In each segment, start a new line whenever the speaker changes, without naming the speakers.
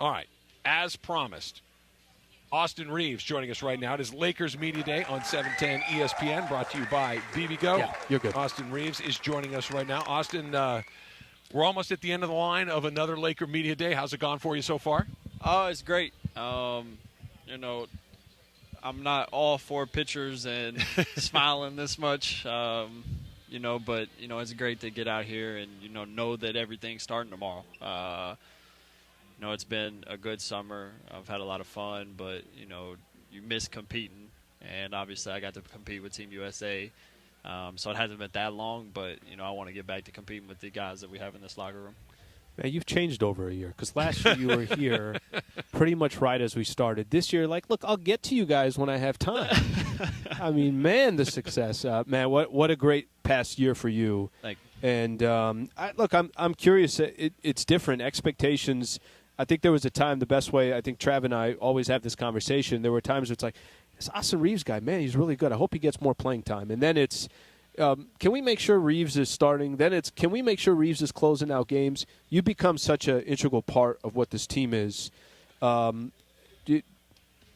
All right. As promised, Austin Reaves joining us right now. It is Lakers Media Day on 710 ESPN, brought to you by Bibigo.
Yeah, you're good.
Austin Reaves is joining us right now. Austin, we're almost at the end of the line of another Laker Media Day. How's it gone for you so far?
Oh, it's great. You know, I'm not all for pictures and smiling this much, you know, but, you know, it's great to get out here and, you know that everything's starting tomorrow. You know, it's been a good summer. I've had a lot of fun, but, you know, you miss competing. And obviously I got to compete with Team USA. So it hasn't been that long, but, you know, I want to get back to competing with the guys that we have in this locker room.
Man, you've changed over a year because last year you were here pretty much right as we started. This year, like, look, I'll get to you guys when I have time. I mean, man, the success. Man, what a great past year for you.
Thank you.
And, I'm curious. It's different. Expectations, I think there was a time, the best way, I think Trav and I always have this conversation, there were times where it's like, this Austin Reaves guy, man, he's really good. I hope he gets more playing time. And then it's, can we make sure Reaves is starting? Then it's, can we make sure Reaves is closing out games? You become such an integral part of what this team is.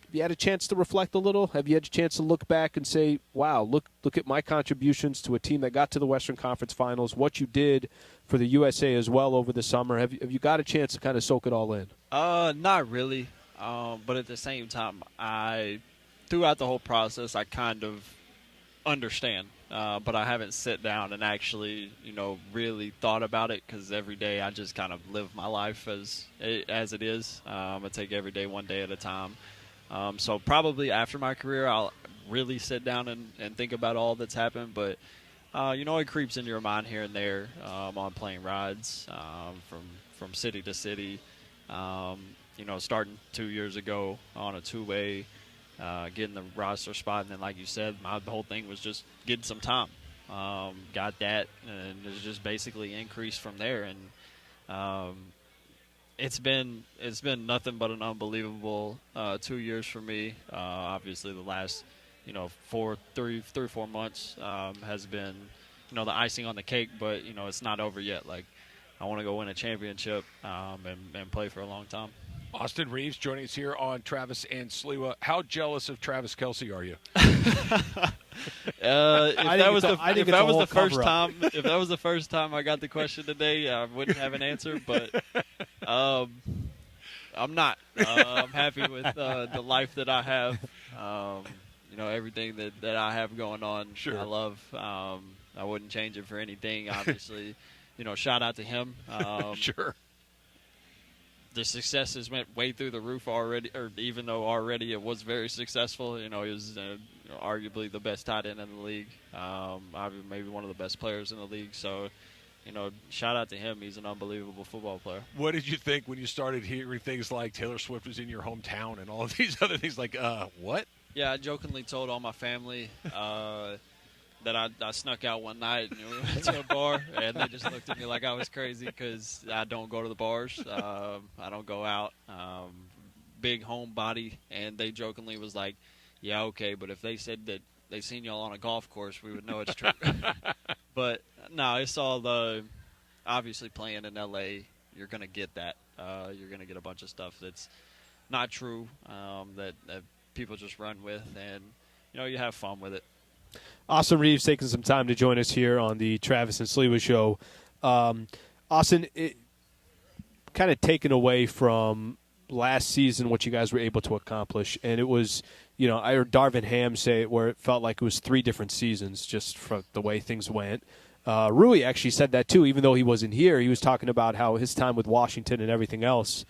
You had a chance to reflect a little? Have you had a chance to look back and say, wow, look at my contributions to a team that got to the Western Conference Finals, what you did for the USA as well over the summer? Have you got a chance to kind of soak it all in?
Not really. But at the same time, throughout the whole process, I kind of understand. But I haven't sat down and actually, you know, really thought about it because every day I just kind of live my life as it is. I take every day one day at a time. So probably after my career, I'll really sit down and think about all that's happened. But, you know, it creeps into your mind here and there on plane rides from city to city. You know, starting 2 years ago on a two-way, getting the roster spot. And then, like you said, my whole thing was just getting some time. Got that, and it's just basically increased from there. And it's been nothing but an unbelievable 2 years for me. Obviously, the last, you know, 3 or 4 months has been, you know, the icing on the cake. But, you know, it's not over yet. Like, I want to go win a championship and play for a long time.
Austin Reaves joining us here on Travis and Sliwa. How jealous of Travis Kelce are you?
If that was the first time I got the question today, I wouldn't have an answer. But I'm not. I'm happy with the life that I have. You know, everything that I have going on.
Sure.
I love. I wouldn't change it for anything. Obviously, you know, shout out to him.
Sure.
The successes went way through the roof already, or even though already it was very successful. You know, he was arguably the best tight end in the league, maybe one of the best players in the league. So, you know, shout out to him. He's an unbelievable football player.
What did you think when you started hearing things like Taylor Swift was in your hometown and all of these other things? Like, what?
Yeah, I jokingly told all my family that I snuck out one night and we went to a bar, and they just looked at me like I was crazy because I don't go to the bars. I don't go out. Big homebody, and they jokingly was like, yeah, okay, but if they said that they seen y'all on a golf course, we would know it's true. But, no, it's all obviously playing in L.A., you're going to get that. You're going to get a bunch of stuff that's not true that people just run with, and, you know, you have fun with it.
Austin Reaves taking some time to join us here on the Travis and Sliwa show. Austin, kind of taken away from last season what you guys were able to accomplish, and it was, you know, I heard Darvin Ham say it where it felt like it was 3 different seasons just from the way things went. Rui actually said that too, even though he wasn't here. He was talking about how his time with Washington and everything else.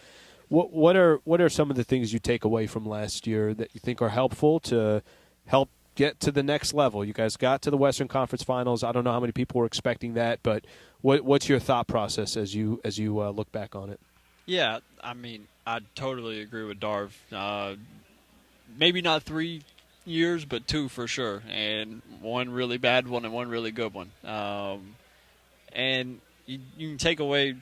What are some of the things you take away from last year that you think are helpful to help get to the next level? You guys got to the Western Conference Finals. I don't know how many people were expecting that, but what's your thought process as you look back on it?
Yeah, I mean, I totally agree with Darv. Maybe not 3 years, but 2 for sure, and one really bad one and one really good one. And you can take away,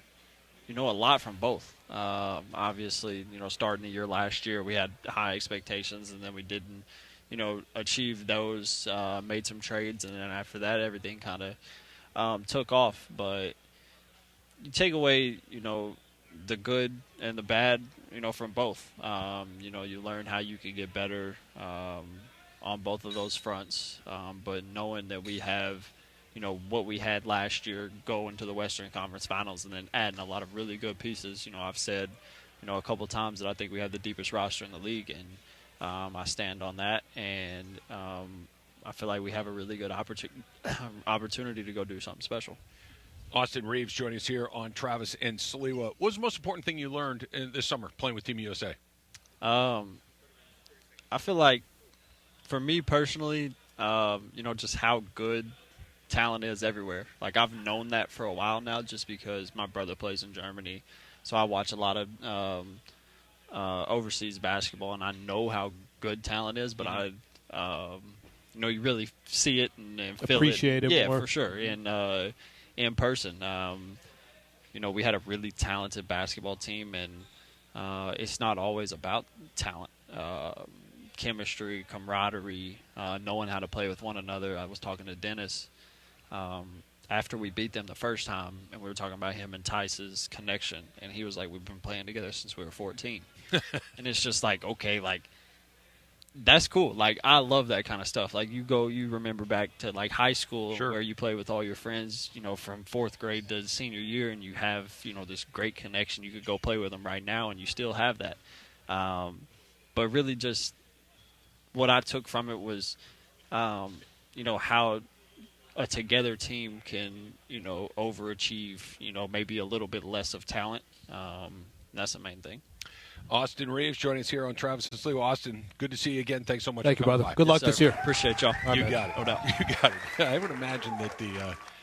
you know, a lot from both. Obviously, you know, starting the year last year, we had high expectations, and then we didn't, you know, achieve those, made some trades, and then after that, everything kind of took off. But you take away, you know, the good and the bad, from both. You learn how you can get better on both of those fronts. But knowing that we have, what we had last year going to the Western Conference Finals and then adding a lot of really good pieces. I've said, a couple times that I think we have the deepest roster in the league, and I stand on that. And I feel like we have a really good opportunity to go do something special.
Austin Reaves joining us here on Travis and Sliwa. What was the most important thing you learned this summer playing with Team USA?
I feel like, for me personally, just how good talent is everywhere. Like, I've known that for a while now just because my brother plays in Germany. So I watch a lot of overseas basketball, and I know how good talent is, but you really see it and feel
appreciate it
yeah,
more.
For sure. And in person, we had a really talented basketball team, and it's not always about talent. Chemistry, camaraderie, knowing how to play with one another. I was talking to Dennis after we beat them the first time, and we were talking about him and Tice's connection, and he was like, we've been playing together since we were 14. And it's just like, okay, like, that's cool. Like, I love that kind of stuff. Like, you remember back to, like, high school
Sure.
where you play with all your friends, from 4th grade to senior year, and you have, this great connection. You could go play with them right now, and you still have that. But really just what I took from it was, how a together team can, overachieve, maybe a little bit less of talent. That's the main thing.
Austin Reaves joining us here on Travis and Sliwa. Austin, good to see you again. Thanks so much
Thank
for
you,
coming
brother.
by.
Good luck
Yes,
this
sir.
year.
Appreciate y'all.
You got it.
No doubt.
You got it. I would imagine that the